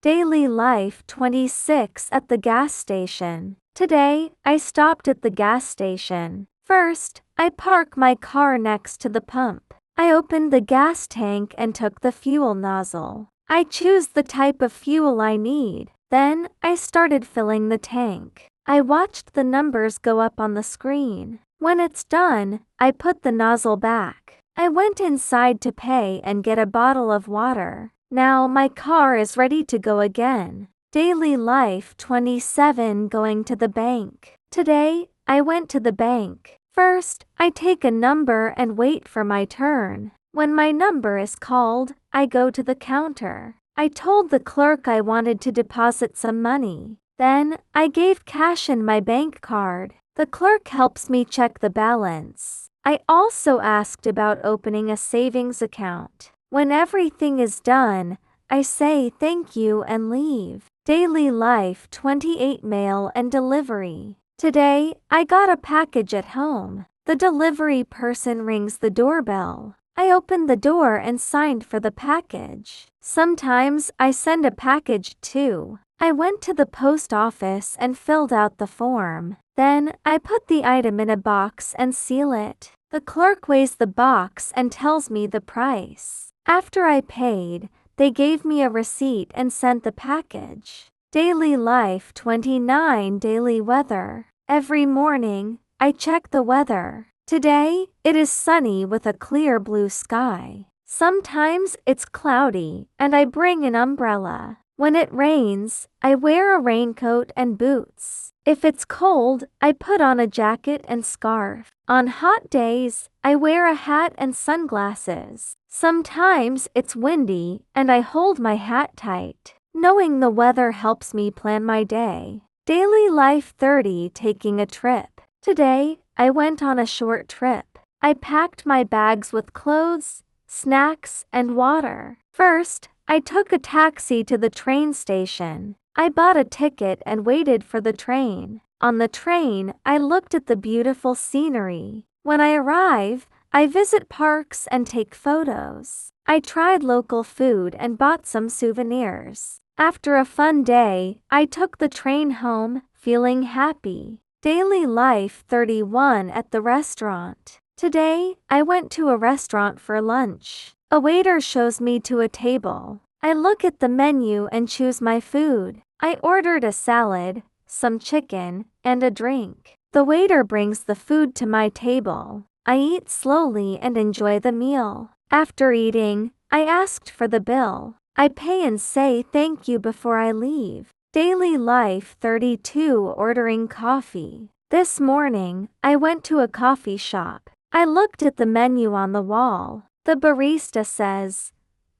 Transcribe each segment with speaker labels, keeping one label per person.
Speaker 1: Daily life 26 at the gas station. Today, I stopped at the gas station. First, I park my car next to the pump. I opened the gas tank and took the fuel nozzle. I choose the type of fuel I need. Then, I started filling the tank. I watched the numbers go up on the screen. When it's done, I put the nozzle back. I went inside to pay and get a bottle of water. Now my car is ready to go again. Daily life 27 going to the bank. Today, I went to the bank. First, I take a number and wait for my turn. When my number is called, I go to the counter. I told the clerk I wanted to deposit some money. Then, I gave cash in my bank card. The clerk helps me check the balance. I also asked about opening a savings account. When everything is done, I say thank you and leave. Daily life 28 mail and delivery. Today, I got a package at home. The delivery person rings the doorbell. I opened the door and signed for the package. Sometimes I send a package too. I went to the post office and filled out the form. Then, I put the item in a box and seal it. The clerk weighs the box and tells me the price. After I paid, they gave me a receipt and sent the package. Daily life 29 daily weather. Every morning, I check the weather. Today, it is sunny with a clear blue sky. Sometimes it's cloudy, and I bring an umbrella. When it rains, I wear a raincoat and boots. If it's cold, I put on a jacket and scarf. On hot days, I wear a hat and sunglasses. Sometimes it's windy, and I hold my hat tight. Knowing the weather helps me plan my day. Daily life 30 taking a trip. Today, I went on a short trip. I packed my bags with clothes, snacks, and water. First, I took a taxi to the train station. I bought a ticket and waited for the train. On the train, I looked at the beautiful scenery. When I arrive, I visit parks and take photos. I tried local food and bought some souvenirs. After a fun day, I took the train home, feeling happy. Daily life 31 at the restaurant. Today, I went to a restaurant for lunch. A waiter shows me to a table. I look at the menu and choose my food. I ordered a salad, some chicken, and a drink. The waiter brings the food to my table. I eat slowly and enjoy the meal. After eating, I asked for the bill. I pay and say thank you before I leave. Daily life 32 ordering coffee. This morning, I went to a coffee shop. I looked at the menu on the wall. The barista says,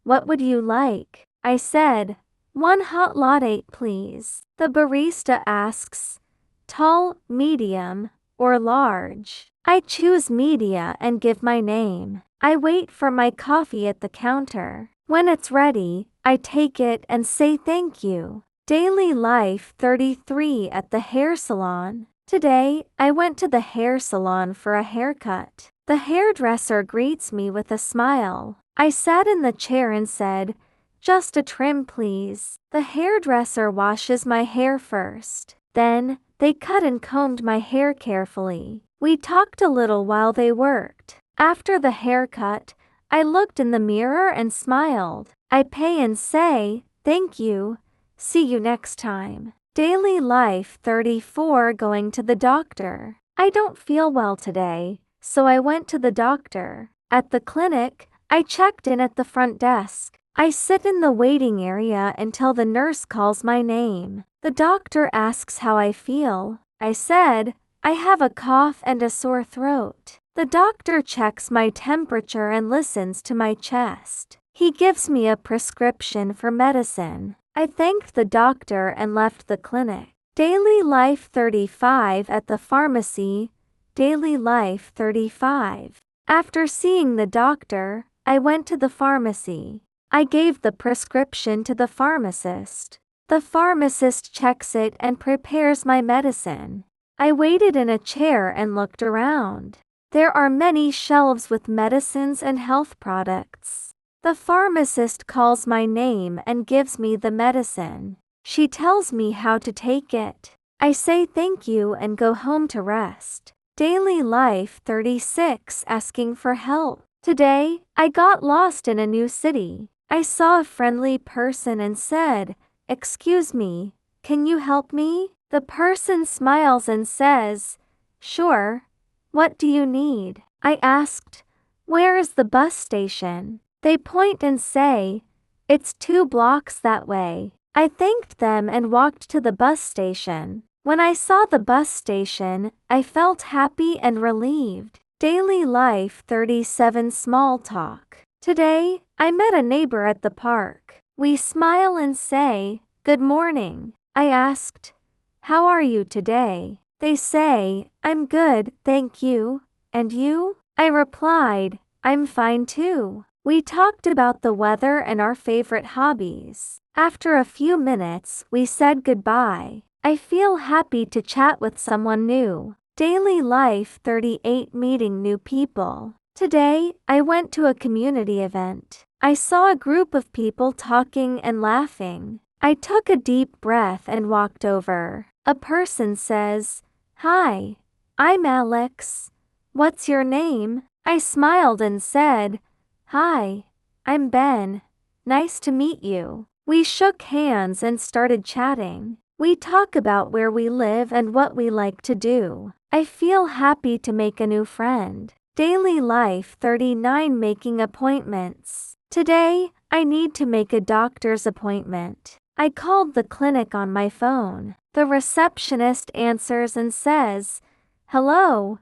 Speaker 1: "What would you like?" I said, "One hot latte, please." The barista asks, "Tall, medium, or large?" I choose media and give my name. I wait for my coffee at the counter. When it's ready, I take it and say thank you. Daily life 33 at the hair salon. Today, I went to the hair salon for a haircut. The hairdresser greets me with a smile. I sat in the chair and said, "Just a trim, please." The hairdresser washes my hair first. Then, they cut and combed my hair carefully. We talked a little while they worked. After the haircut, I looked in the mirror and smiled. I pay and say, "Thank you. See you next time." Daily life 34 going to the doctor. I don't feel well today, so I went to the doctor. At the clinic, I checked in at the front desk. I sit in the waiting area until the nurse calls my name. The doctor asks how I feel. I said, "I have a cough and a sore throat." The doctor checks my temperature and listens to my chest. He gives me a prescription for medicine. I thanked the doctor and left the clinic. Daily life 35 at the pharmacy. Daily life 35. After seeing the doctor, I went to the pharmacy. I gave the prescription to the pharmacist. The pharmacist checks it and prepares my medicine. I waited in a chair and looked around. There are many shelves with medicines and health products. The pharmacist calls my name and gives me the medicine. She tells me how to take it. I say thank you and go home to rest. Daily life 36 asking for help. Today, I got lost in a new city. I saw a friendly person and said, "Excuse me, can you help me?" The person smiles and says, "Sure. What do you need?" I asked, "Where is the bus station?" They point and say, "It's 2 blocks that way." I thanked them and walked to the bus station. When I saw the bus station, I felt happy and relieved. Daily life 37 small talk. Today, I met a neighbor at the park. We smile and say, "Good morning." I asked, "How are you today?" They say, "I'm good, thank you. And you?" I replied, "I'm fine too." We talked about the weather and our favorite hobbies. After a few minutes, we said goodbye. I feel happy to chat with someone new. Daily life 38 meeting new people. Today, I went to a community event. I saw a group of people talking and laughing. I took a deep breath and walked over. A person says, "Hi, I'm Alex. What's your name?" I smiled and said, "Hi, I'm Ben. Nice to meet you." We shook hands and started chatting. We talk about where we live and what we like to do. I feel happy to make a new friend. Daily life 39 making appointments. Today, I need to make a doctor's appointment. I called the clinic on my phone. The receptionist answers and says, "Hello,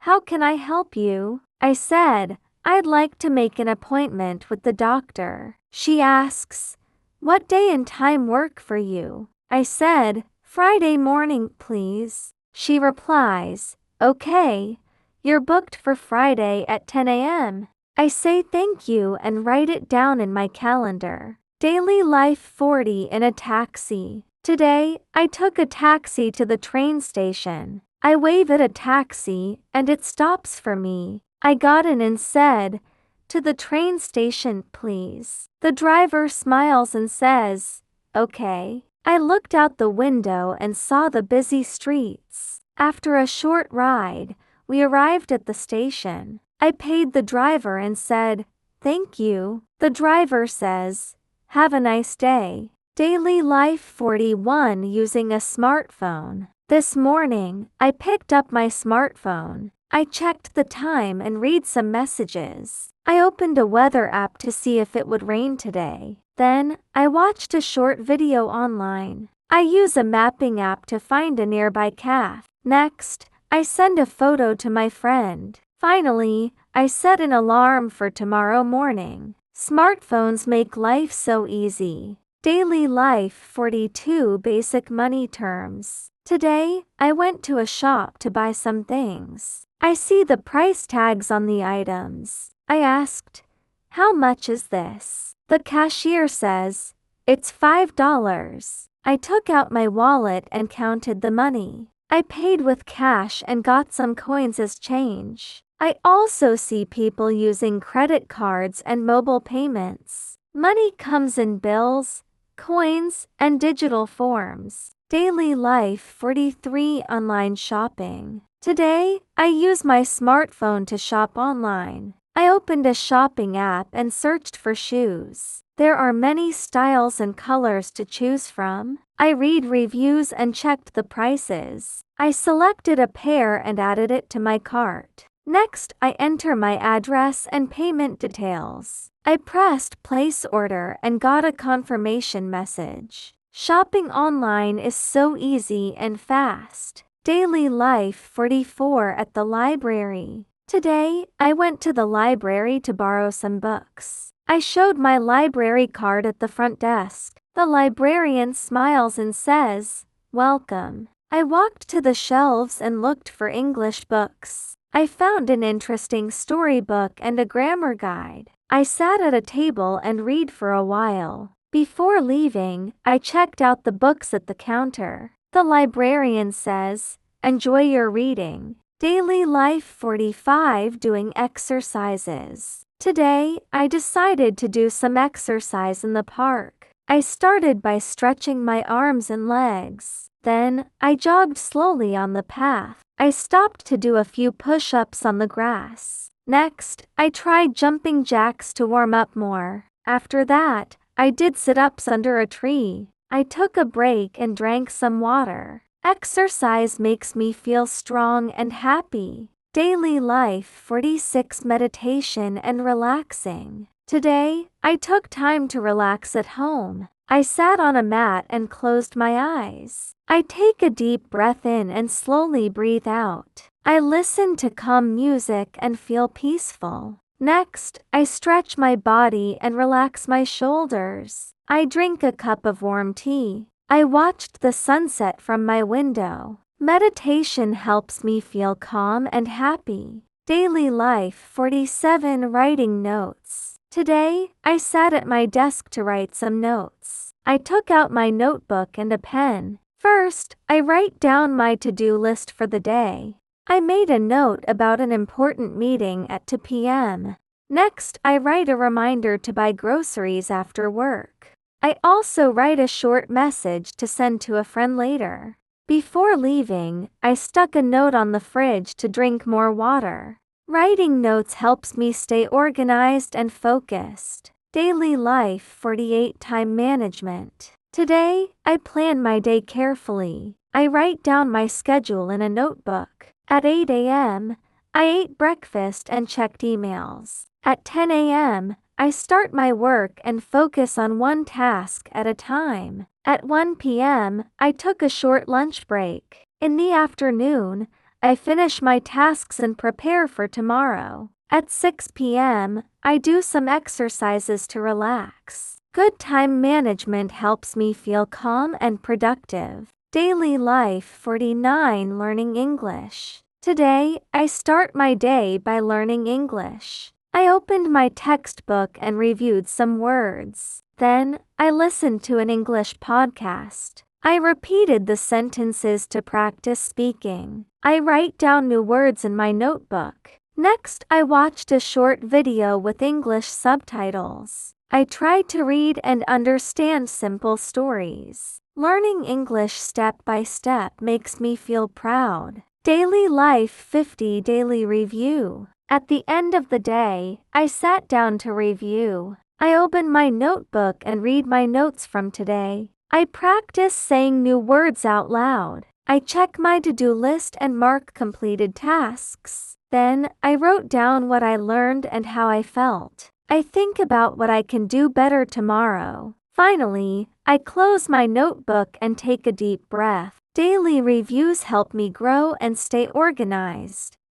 Speaker 1: how can I help you?" I said, "I'd like to make an appointment with the doctor." She asks, "What day and time work for you?" I said, "Friday morning, please." She replies, "Okay, you're booked for Friday at 10 a.m. I say thank you and write it down in my calendar. Daily life 40 in a taxi. Today, I took a taxi to the train station. I wave at a taxi and it stops for me. I got in and said, "To the train station, please." The driver smiles and says, "Okay." I looked out the window and saw the busy streets. After a short ride, we arrived at the station. I paid the driver and said, "Thank you." The driver says, "Have a nice day." Daily life 41 using a smartphone. This morning, I picked up my smartphone. I checked the time and read some messages. I opened a weather app to see if it would rain today. Then, I watched a short video online. I use a mapping app to find a nearby cafe. Next, I send a photo to my friend. Finally, I set an alarm for tomorrow morning. Smartphones make life so easy. Daily life 42 basic money terms. Today, I went to a shop to buy some things. I see the price tags on the items. I asked, "How much is this?" The cashier says, "It's $5. I took out my wallet and counted the money. I paid with cash and got some coins as change. I also see people using credit cards and mobile payments. Money comes in bills, coins, and digital forms. Daily life 43 online shopping. Today, I use my smartphone to shop online. I opened a shopping app and searched for shoes. There are many styles and colors to choose from. I read reviews and checked the prices. I selected a pair and added it to my cart. Next, I enter my address and payment details. I pressed place order and got a confirmation message. Shopping online is so easy and fast. Daily life 44 at the library. Today, I went to the library to borrow some books. I showed my library card at the front desk. The librarian smiles and says, "Welcome." I walked to the shelves and looked for English books. I found an interesting storybook and a grammar guide. I sat at a table and read for a while. Before leaving, I checked out the books at the counter. The librarian says, "Enjoy your reading." Daily life 45 doing exercises. Today, I decided to do some exercise in the park. I started by stretching my arms and legs. Then, I jogged slowly on the path. I stopped to do a few push-ups on the grass. Next, I tried jumping jacks to warm up more. After that, I did sit-ups under a tree. I took a break and drank some water. Exercise makes me feel strong and happy. Daily life 46 meditation and relaxing. Today, I took time to relax at home. I sat on a mat and closed my eyes. I take a deep breath in and slowly breathe out. I listen to calm music and feel peaceful. Next, I stretch my body and relax my shoulders. I drink a cup of warm tea. I watched the sunset from my window. Meditation helps me feel calm and happy. Daily life 47 writing notes. Today, I sat at my desk to write some notes. I took out my notebook and a pen. First, I write down my to-do list for the day. I made a note about an important meeting at 2 p.m. Next, I write a reminder to buy groceries after work. I also write a short message to send to a friend later. Before leaving, I stuck a note on the fridge to drink more water. Writing notes helps me stay organized and focused. Daily life 48 time management. Today, I plan my day carefully. I write down my schedule in a notebook. At 8 a.m., I ate breakfast and checked emails. At 10 a.m., I start my work and focus on one task at a time. At 1 p.m., I took a short lunch break. In the afternoon, I finish my tasks and prepare for tomorrow. At 6 p.m., I do some exercises to relax. Good time management helps me feel calm and productive. Daily life 49 learning English. Today, I start my day by learning English. I opened my textbook and reviewed some words. Then, I listened to an English podcast. I repeated the sentences to practice speaking. I write down new words in my notebook. Next, I watched a short video with English subtitles. I tried to read and understand simple stories. Learning English step by step makes me feel proud. Daily life 50 daily review. At the end of the day, I sat down to review. I open my notebook and read my notes from today. I practice saying new words out loud. I check my to-do list and mark completed tasks. Then, I wrote down what I learned and how I felt. I think about what I can do better tomorrow. Finally, I close my notebook and take a deep breath. Daily reviews help me grow and stay organized.